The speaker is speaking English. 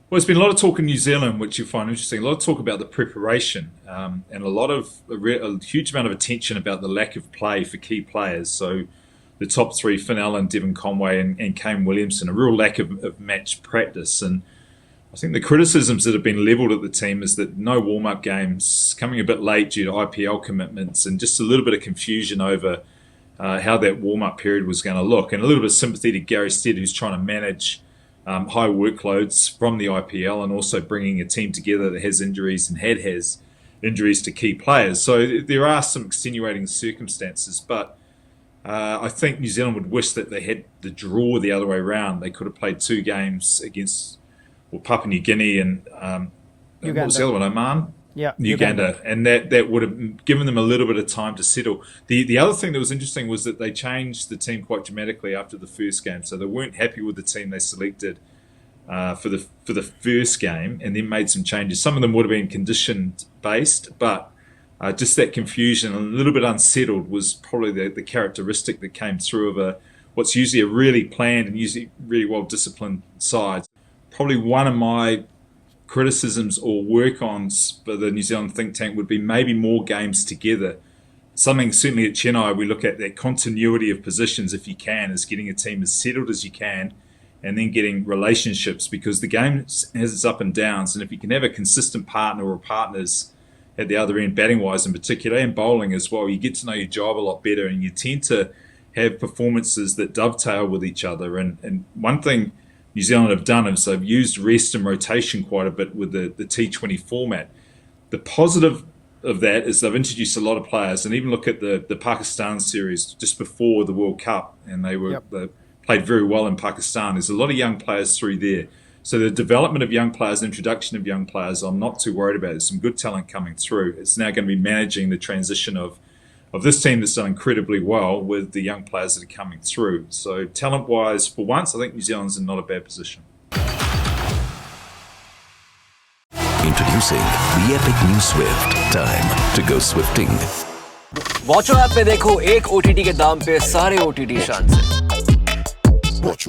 Well, there's been a lot of talk in New Zealand, which you find interesting. A lot of talk about the preparation, and a huge amount of attention about the lack of play for key players. So, the top three: Finn Allen, Devon Conway, and Kane Williamson. A real lack of match practice, and I think the criticisms that have been levelled at the team is that no warm-up games, coming a bit late due to IPL commitments, and just a little bit of confusion over how that warm-up period was going to look, and a little bit of sympathy to Gary Stead, who's trying to manage high workloads from the IPL and also bringing a team together that has injuries and has injuries to key players. So there are some extenuating circumstances, but I think New Zealand would wish that they had the draw the other way around. They could have played two games against Papua New Guinea and what was the other one, Oman? Yeah, Uganda. And that would have given them a little bit of time to settle. The other thing that was interesting was that they changed the team quite dramatically after the first game. So they weren't happy with the team they selected for the first game, and then made some changes. Some of them would have been conditioned based, but just that confusion and a little bit unsettled was probably the characteristic that came through of what's usually a really planned and usually really well disciplined side. Probably one of my criticisms or work-ons for the New Zealand think tank would be maybe more games together. Something certainly at Chennai we look at that continuity of positions, if you can, is getting a team as settled as you can and then getting relationships, because the game has its up and downs, and if you can have a consistent partner or partners at the other end, batting-wise in particular, and bowling as well, you get to know your job a lot better and you tend to have performances that dovetail with each other. And one thing New Zealand have done is they've used rest and rotation quite a bit with the T20 format. The positive of that is they've introduced a lot of players, and even look at the Pakistan series just before the World Cup, and they played very well in Pakistan. There's a lot of young players through there. So the development of young players, introduction of young players, I'm not too worried about. There's some good talent coming through. It's now going to be managing the transition of this team that's done incredibly well with the young players that are coming through. So talent-wise, for once, I think New Zealand's in not a bad position. Introducing the epic new Swift. Time to go swifting. Watcho app पे देखो एक OTT के दाम पे सारे OTT शान से। Watch